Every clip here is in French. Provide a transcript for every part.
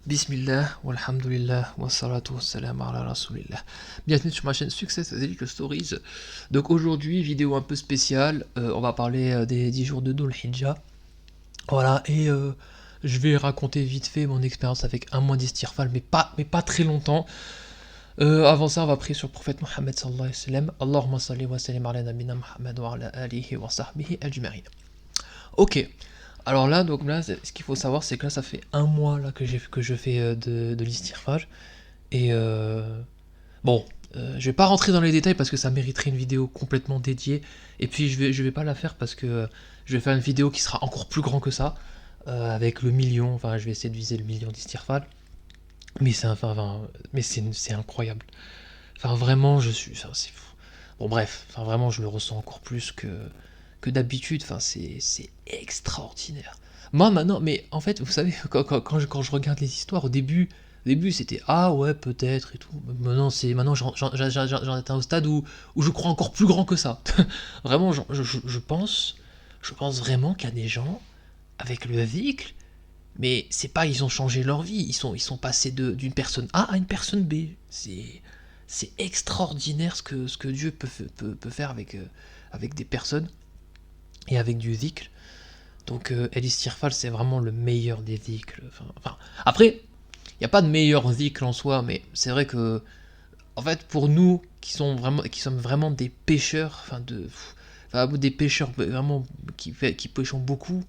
Bismillah, walhamdulillah, wassalatu wassalamu ala rasulillah. Bienvenue sur ma chaîne Success Zelic Stories. Donc aujourd'hui, vidéo un peu spéciale, on va parler des 10 jours de Dhul Hijjah. Voilà, et je vais raconter vite fait mon expérience avec un mois d'Istighfar, mais pas très longtemps. Avant ça, on va prier sur le prophète Mohammed sallallahu alayhi wa sallam. Allahumma salli wa sallim ala nabina Muhammad wa ala alihi wa sahbihi ajma'in. Ok, alors là, donc là, ce qu'il faut savoir, c'est que là, ça fait un mois là que je fais de l'istighfar. Et bon, je vais pas rentrer dans les détails parce que ça mériterait une vidéo complètement dédiée. Et puis je vais pas la faire parce que je vais faire une vidéo qui sera encore plus grand que ça, avec le million. Enfin, je vais essayer de viser le million d'istighfar. Mais c'est incroyable. Enfin, vraiment, je suis. Enfin, c'est fou. Bon, bref, enfin, vraiment, je le ressens encore plus que d'habitude. Enfin, c'est extraordinaire. Moi, maintenant, mais en fait, vous savez, quand je regarde les histoires, au début c'était ah ouais, peut-être et tout. Maintenant, j'en étais au stade où je crois encore plus grand que ça. Vraiment, je pense vraiment qu'il y a des gens avec le véhicule, mais c'est pas ils ont changé leur vie, ils sont passés d'une personne A à une personne B. C'est extraordinaire ce que Dieu peut faire avec des personnes et avec du dhikr. Donc El Istighfar, c'est vraiment le meilleur des dhikr. Après, il n'y a pas de meilleur dhikr en soi, mais c'est vrai que en fait pour nous qui sommes vraiment des pêcheurs, des pêcheurs vraiment qui pêchons beaucoup,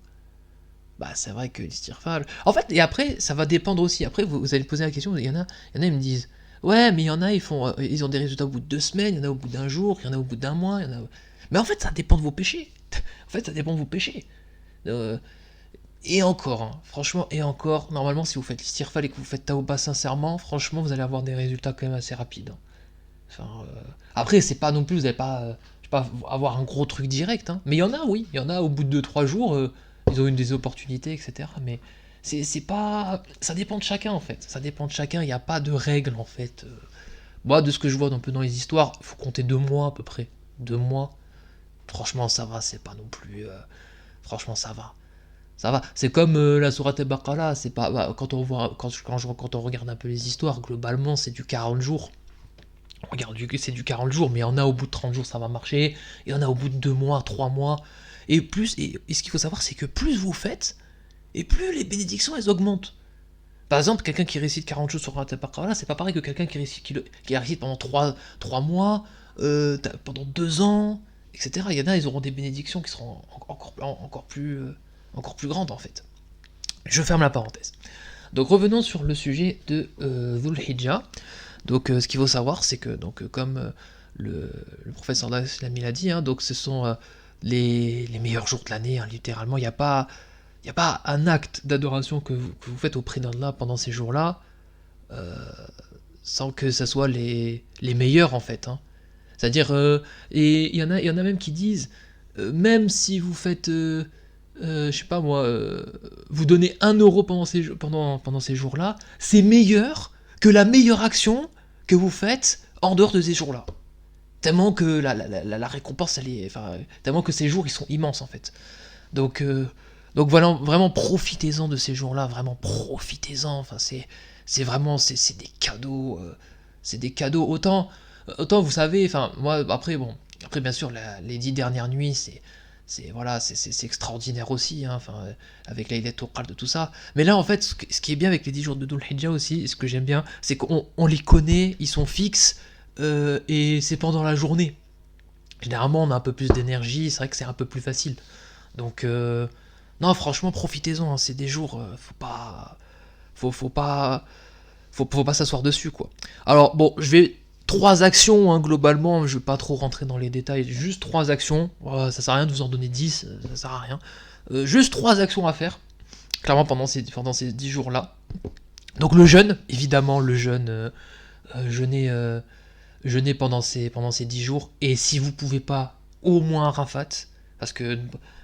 bah c'est vrai que l'istighfar. En fait, et après, ça va dépendre aussi. Après, vous allez me poser la question, il y en a, ils me disent, ouais, mais il y en a, ils ont des résultats au bout de 2 semaines, il y en a au bout d'un jour, il y en a au bout d'un mois, il y en a. Mais en fait, ça dépend de vos péchés. En fait, ça dépend de vos péchés. Euh, et encore, hein, franchement, et encore, normalement, si vous faites l'istighfar et que vous faites Taouba sincèrement, franchement, vous allez avoir des résultats quand même assez rapides, hein. Enfin, après, c'est pas non plus, vous n'allez pas, je sais pas, avoir un gros truc direct, hein. Mais il y en a, oui, il y en a au bout de 2 3 jours, ils ont eu des opportunités, etc. Mais c'est pas, ça dépend de chacun en fait. Ça dépend de chacun. Il n'y a pas de règle en fait. Moi, de ce que je vois un peu dans les histoires, il faut compter 2 mois à peu près. 2 mois. Franchement, ça va. C'est pas non plus. Franchement, ça va. Ça va. C'est comme la sourate Baqara. C'est pas quand on voit, quand on regarde un peu les histoires, globalement, c'est du 40 jours. Regarde, c'est du 40 jours, mais il y en a au bout de 30 jours, ça va marcher. Il y en a au bout de 2 mois, 3 mois. Et ce qu'il faut savoir, c'est que plus vous faites, et plus les bénédictions, elles augmentent. Par exemple, quelqu'un qui récite 40 jours sur un là, c'est pas pareil que quelqu'un qui récite pendant 3 mois, pendant 2 ans, etc. Il y en a, ils auront des bénédictions qui seront encore plus grandes, en fait. Je ferme la parenthèse. Donc revenons sur le sujet de Dhul Hijjah. Donc ce qu'il faut savoir, c'est que comme le professeur Islam l'a dit, hein, donc ce sont les meilleurs jours de l'année, hein, littéralement. Il y a pas un acte d'adoration que vous faites auprès d'Allah pendant ces jours-là, euh, sans que ça soit les meilleurs en fait, hein. C'est-à-dire, et il y en a même qui disent, même si vous faites, je sais pas moi, vous donnez 1 euro pendant ces jours-là, c'est meilleur que la meilleure action que vous faites en dehors de ces jours-là. Tellement que la récompense, elle est, enfin, tellement que ces jours, ils sont immenses en fait. Donc, euh, donc voilà, vraiment profitez-en de ces jours-là, vraiment profitez-en. Enfin, c'est vraiment, c'est des cadeaux, c'est des cadeaux. Autant vous savez, enfin, moi, après bien sûr, les 10 dernières nuits, voilà, c'est extraordinaire aussi, hein, enfin, avec l'Aïdat Qadr de tout ça. Mais là, en fait, ce qui est bien avec les 10 jours de Dhul Hijjah aussi, et ce que j'aime bien, c'est qu'on les connaît, ils sont fixes, et c'est pendant la journée. Généralement, on a un peu plus d'énergie, c'est vrai que c'est un peu plus facile. Donc, non, franchement, profitez-en, hein, c'est des jours, faut pas, faut pas s'asseoir dessus, quoi. Alors, bon, je vais 3 actions, hein, globalement, je vais pas trop rentrer dans les détails, juste 3 actions. Ça sert à rien de vous en donner 10, ça sert à rien. Juste 3 actions à faire, clairement, pendant ces 10 jours-là. Donc, le jeûne, évidemment, le jeûne, jeûner pendant ces 10 jours, et si vous pouvez pas, au moins Arafat, parce que le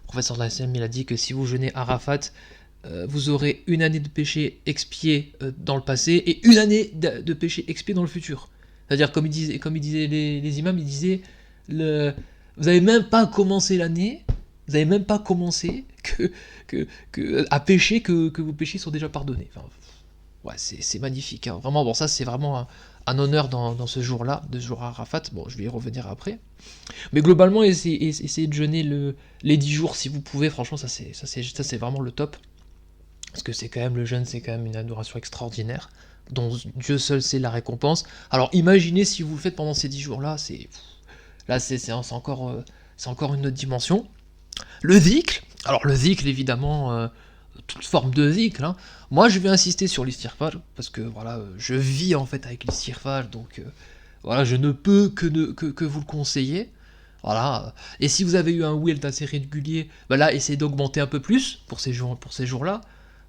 professeur de la SM, il a dit que si vous jeûnez Arafat, vous aurez une année de péché expié dans le passé et une année de péché expié dans le futur. C'est-à-dire, comme il disait les imams, il disait, vous n'avez même pas commencé l'année, vous n'avez même pas commencé à pécher que vos péchés sont déjà pardonnés. Enfin, Ouais, c'est magnifique, hein. Vraiment, bon, ça, c'est vraiment un honneur dans ce jour-là, de ce jour à Arafat. Bon, je vais y revenir après. Mais globalement, essayez de jeûner les 10 jours si vous pouvez. Franchement, ça c'est vraiment le top. Parce que c'est quand même, le jeûne, c'est quand même une adoration extraordinaire, dont Dieu seul sait la récompense. Alors imaginez si vous le faites pendant ces 10 jours-là, c'est encore une autre dimension. Le dhikr, alors le dhikr, évidemment, toute forme de dhikr, hein. Moi, je vais insister sur l'istighfar, parce que voilà, je vis en fait avec l'istighfar, donc voilà, je ne peux que vous le conseiller. Voilà. Et si vous avez eu un wild assez régulier, bah là, essayez d'augmenter un peu plus pour ces jours-là.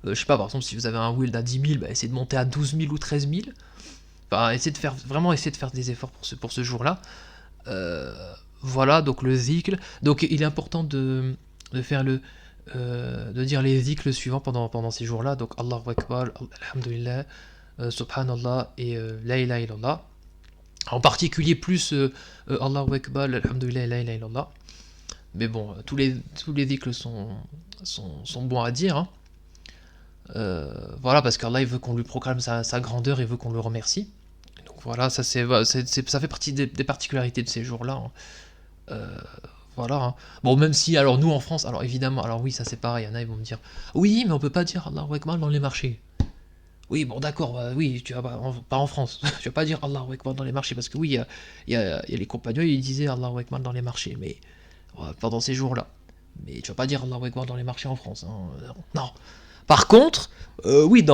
Je sais pas, par exemple, si vous avez un wild à 10 000, bah, essayez de monter à 12 000 ou 13 000. Enfin, essayez de faire des efforts pour ce jour-là. Euh, voilà, donc le zikr. Donc il est important de faire de dire les zikrs suivants pendant ces jours-là. Donc Allahu Akbar, Alhamdulillah, Subhanallah et La ilaha illallah. En particulier plus Allahu Akbar, Alhamdulillah, La ilaha illallah. Mais bon, tous les zikrs sont bons à dire, hein. Voilà, parce qu'Allah il veut qu'on lui proclame sa grandeur et veut qu'on le remercie. Donc voilà, ça fait partie des particularités de ces jours-là, hein. Euh, voilà, hein. Bon, même si, alors nous en France, alors évidemment, alors oui, ça c'est pareil, il y en a, ils vont me dire, oui, mais on peut pas dire Allahu Akbar dans les marchés. Oui, bon, d'accord, oui, tu vas pas en France, tu vas pas dire Allahu Akbar dans les marchés, parce que oui, il y a les compagnons, ils disaient Allahu Akbar dans les marchés, mais pendant ces jours-là. Mais tu vas pas dire Allahu Akbar dans les marchés en France, hein, non. Par contre, oui,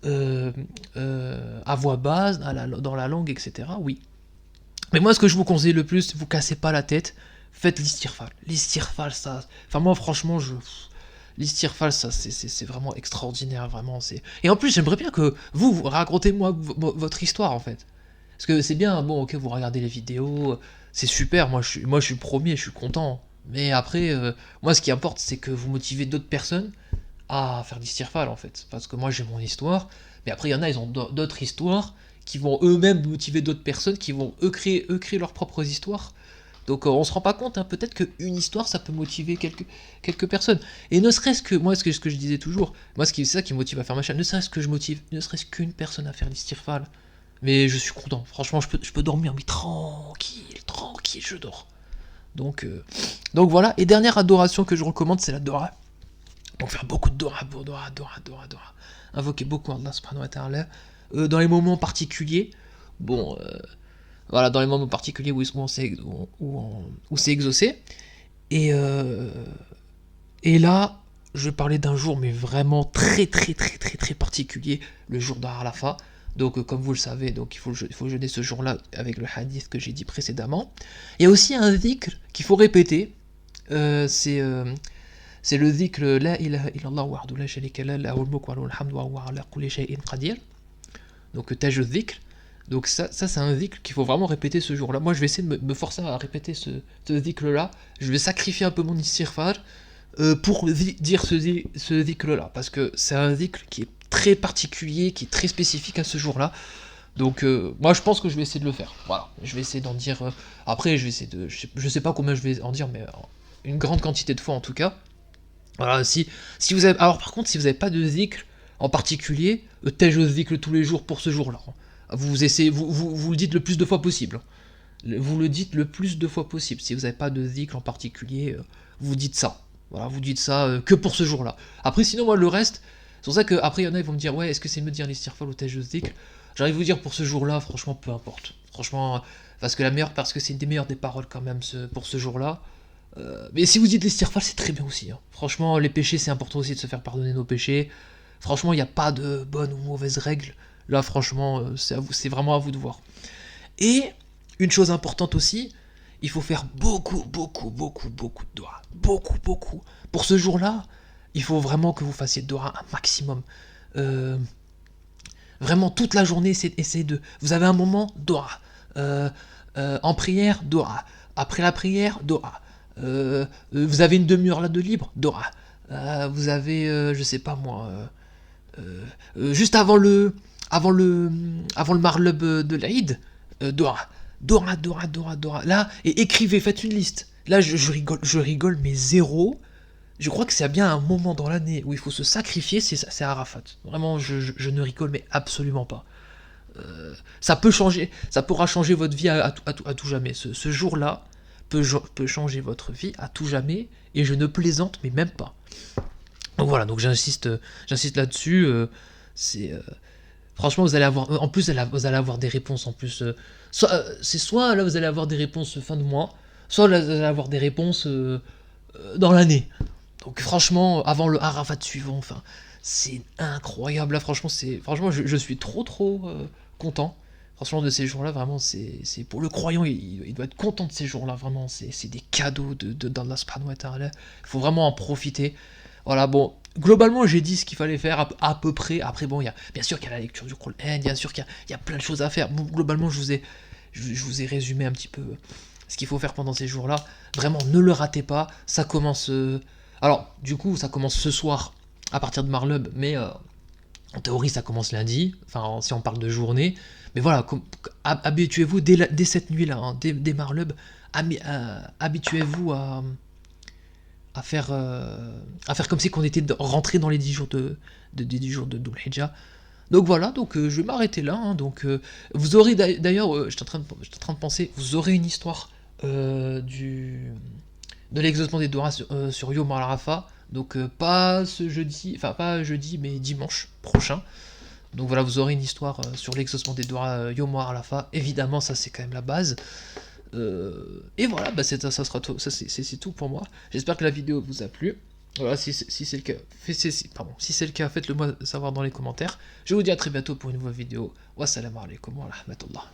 à voix basse, dans la langue, etc., oui. Mais moi, ce que je vous conseille le plus, vous cassez pas la tête, faites l'istighfar. L'istighfar, ça. Enfin, moi, franchement, l'istighfar, ça, c'est vraiment extraordinaire, vraiment. Et en plus, j'aimerais bien que vous racontez-moi votre histoire, en fait. Parce que c'est bien, bon, ok, vous regardez les vidéos, c'est super, moi, je suis le premier, je suis content. Mais après, moi, ce qui importe, c'est que vous motivez d'autres personnes à faire l'istighfar, en fait. Parce que moi, j'ai mon histoire, mais après, il y en a, ils ont d'autres histoires qui vont eux-mêmes motiver d'autres personnes, qui vont eux créer leurs propres histoires. Donc on se rend pas compte, hein, peut-être qu'une histoire ça peut motiver quelques personnes. Et ne serait-ce que, moi ce que je disais toujours, moi c'est ça qui me motive à faire ma chaîne, ne serait-ce que je motive, ne serait-ce qu'une personne à faire l'istighfar, mais je suis content, franchement je peux dormir, mais tranquille, je dors. Donc, voilà, et dernière adoration que je recommande, c'est la Dora. Donc faire beaucoup de Dora. Invoquer beaucoup Allah subhanahu wa ta'ala. Dans les moments particuliers, bon, voilà, dans les moments particuliers où c'est exaucé. Et là, je vais parler d'un jour, mais vraiment très particulier, le jour d'Arafa. Donc, comme vous le savez, donc il faut jeûner ce jour-là avec le hadith que j'ai dit précédemment. Il y a aussi un dhikr qu'il faut répéter. C'est le dhikr La ilaha illallah wahdahu la sharika lah lahul mulku wa lahul hamdu wa huwa ala kulli shay'in qadir. Donc taj dhikr. Donc ça c'est un dhikr qu'il faut vraiment répéter ce jour-là. Moi je vais essayer de me forcer à répéter ce dhikr-là. Je vais sacrifier un peu mon istighfar pour dire ce dhikr-là. Parce que c'est un dhikr qui est très particulier, qui est très spécifique à ce jour-là. Donc moi je pense que je vais essayer de le faire. Voilà, je vais essayer d'en dire. Après je vais essayer de. Je sais pas combien je vais en dire, mais une grande quantité de fois en tout cas. Voilà, si vous avez. Alors par contre, si vous n'avez pas de dhikr en particulier, tel dhikr tous les jours pour ce jour-là. Vous essayez, vous le dites le plus de fois possible. Vous le dites le plus de fois possible. Si vous n'avez pas de dhikr en particulier, vous dites ça. Voilà, vous dites ça que pour ce jour-là. Après, sinon, moi, le reste, c'est pour ça qu'après, il y en a, ils vont me dire, ouais, est-ce que c'est mieux de dire l'istighfar ou tel dhikr? J'arrive à vous dire pour ce jour-là, franchement, peu importe. Franchement, parce que c'est une des meilleures des paroles quand même pour ce jour-là. Mais si vous dites l'istighfar, c'est très bien aussi, hein. Franchement, les péchés, c'est important aussi de se faire pardonner nos péchés. Franchement, il n'y a pas de bonnes ou mauvaises règles. Là, franchement, c'est vraiment à vous de voir. Et une chose importante aussi, il faut faire beaucoup de doigts. Beaucoup. Pour ce jour-là, il faut vraiment que vous fassiez de doigts un maximum. Vraiment, toute la journée, essayez de... Vous avez un moment, doigts. En prière, doigts. Après la prière, doigts. Vous avez une demi-heure là de libre, doigts. Vous avez, je sais pas moi... juste avant le marlub de l'Aïd, Dora. Là, et écrivez, faites une liste. Là, je rigole, mais zéro. je crois que c'est bien un moment dans l'année où il faut se sacrifier, c'est Arafat. Vraiment, je ne rigole, mais absolument pas. Ça peut changer, ça pourra changer votre vie à tout jamais. Ce jour-là peut changer votre vie à tout jamais, et je ne plaisante, mais même pas. Donc voilà, donc j'insiste là-dessus. C'est franchement, vous allez avoir, en plus, vous allez avoir des réponses en plus. C'est soit là, vous allez avoir des réponses fin de mois, soit là, vous allez avoir des réponses dans l'année. Donc franchement, avant le Arafat suivant, enfin, c'est incroyable. Là, franchement, je suis trop content. Franchement, de ces jours-là, vraiment, c'est pour le croyant, il doit être content de ces jours-là. Vraiment, c'est des cadeaux d'Allah subhanahu wa ta'ala. Il faut vraiment en profiter. Voilà, bon, globalement, j'ai dit ce qu'il fallait faire à peu près. Après, bon, bien sûr qu'il y a la lecture du Coran, bien sûr qu'il y a plein de choses à faire. Bon, globalement, je vous ai résumé un petit peu ce qu'il faut faire pendant ces jours-là. Vraiment, ne le ratez pas. Ça commence. Alors, du coup, ça commence ce soir à partir de Marleb, mais en théorie, ça commence lundi. Enfin, si on parle de journée. Mais voilà, habituez-vous dès cette nuit-là, hein, dès Marleb, habituez-vous à faire comme si on était rentré dans les 10 jours de 10 jours de Dhul Hijjah. Donc voilà, donc je vais m'arrêter là. Hein, donc vous aurez d'ailleurs, j'étais en train de penser, vous aurez une histoire de l'exaucement des doigts sur Yom al-Arafah. Donc pas ce jeudi, enfin pas jeudi, mais dimanche prochain. Donc voilà, vous aurez une histoire sur l'exaucement des doigts Yom al-Arafah. Évidemment, ça c'est quand même la base. Et voilà, bah ça sera tout, ça c'est tout pour moi. J'espère que la vidéo vous a plu. Voilà, si c'est le cas, si c'est le cas, faites-le moi savoir dans les commentaires. Je vous dis à très bientôt pour une nouvelle vidéo. Wassalamu alaikum wa rahmatullah.